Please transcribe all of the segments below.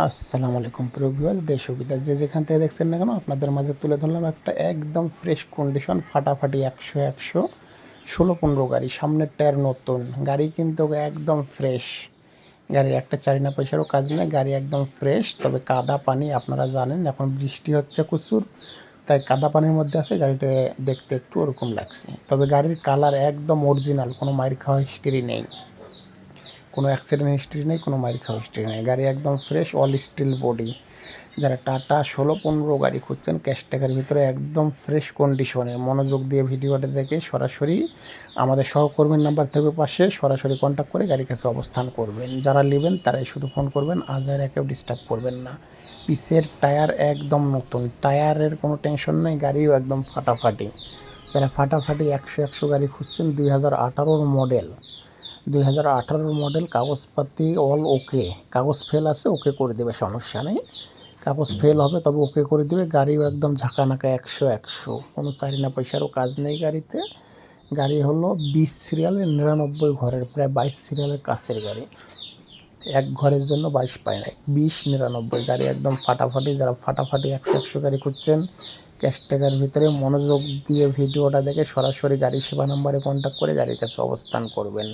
আসসালামু আলাইকুম প্রিয় ভিউয়ার্স, দেশ ও বিদেশ যে যেখান থেকে দেখছেন না কেন, আপনাদের মাঝে তুলে ধরলাম একটা একদম ফ্রেশ কন্ডিশন ফাটাফাটি ১০০ ১০০ ১৬-১৫ গাড়ি। সামনের টায়ার নতুন, গাড়ি কিন্তু একদম ফ্রেশ। গাড়ির একটা চারিনা পয়সারও কাজ নেই, গাড়ি একদম ফ্রেশ। তবে কাদা পানি আপনারা জানেন, এখন বৃষ্টি হচ্ছে প্রচুর, তাই কাদা পানির মধ্যে আছে, গাড়িটা দেখতে একটু ওরকম লাগছে। তবে গাড়ির কালার একদম অরিজিনাল, কোনো মাইর খাওয়া হিস্ট্রি নেই, কোনো অ্যাক্সিডেন্ট হিস্ট্রি নেই, কোনো মাইর খাওয়া হিস্ট্রি নেই। গাড়ি একদম ফ্রেশ, অল স্টিল বডি। যারা টাটা ১৬-১৫ গাড়ি খুঁজছেন ক্যাশ টাকার ভিতরে একদম ফ্রেশ কন্ডিশনে, মনোযোগ দিয়ে ভিডিওটা দেখে সরাসরি আমাদের সহকর্মীর নাম্বার থেকে পাশে সরাসরি কন্ট্যাক্ট করে গাড়ির কাছে অবস্থান করবেন। যারা নেবেন তারাই শুধু ফোন করবেন, আজ আর একেও ডিস্টার্ব করবেন না। পিসের টায়ার একদম নতুন, টায়ারের কোনো টেনশন নেই, গাড়িও একদম ফাটাফাটি। যারা ফাটাফাটি ১০০ গাড়ি খুঁজছেন, ২০১৮ মডেল, ২০১৮ মডেল, কাগজপাতি অল ওকে। কাগজ ফেল আছে, ওকে করে দেবে, সমস্যা নেই। কাগজ ফেল হবে তবে ওকে করে দেবে। গাড়িও একদম ঝাঁকানাকা ১০০, কোনো চারিনা পয়সারও কাজ নেই গাড়িতে। গাড়ি হলো ২০ সিরিয়ালের ৯৯ ঘরের, প্রায় ২২ সিরিয়ালের কাছের গাড়ি। এক ঘরের জন্য ২২ পায় না, ২০-৯৯ গাড়ি একদম ফাটাফাটি। যারা ফাটাফাটি ১০০ গাড়ি খুঁজছেন ক্যাশ টাকার ভিতরে, মনোযোগ দিয়ে ভিডিওটা দেখে সরাসরি গাড়ি সেবা নাম্বারে কন্ট্যাক্ট করে গাড়ির কাছে অবস্থান করবেন।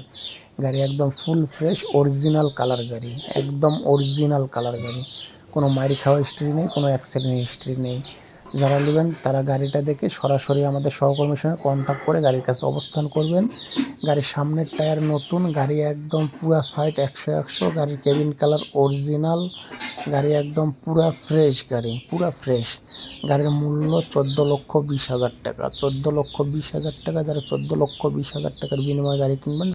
গাড়ি একদম ফুল ফ্রেশ অরিজিনাল কালার গাড়ি, একদম অরিজিনাল কালার গাড়ি, কোনো মারি খাওয়া হিস্ট্রি নেই, কোনো অ্যাক্সিডেন্ট হিস্ট্রি নেই। যারা নেবেন তারা গাড়িটা দেখে সরাসরি আমাদের সহকর্মীর সঙ্গে কন্ট্যাক্ট করে গাড়ির কাছে অবস্থান করবেন। গাড়ির সামনের টায়ার নতুন, গাড়ি একদম পুরা সাইড ১০০, গাড়ির কেবিন কালার অরিজিনাল, গাড়ি একদম পুরা ফ্রেশ, গাড়ি পুরা ফ্রেশ। গাড়ির মূল্য ১৪,২০,০০০ টাকা, ১৪,২০,০০০ টাকা। যারা ১৪,২০,০০০ টাকার বিনিময়ে গাড়ি কিনবেন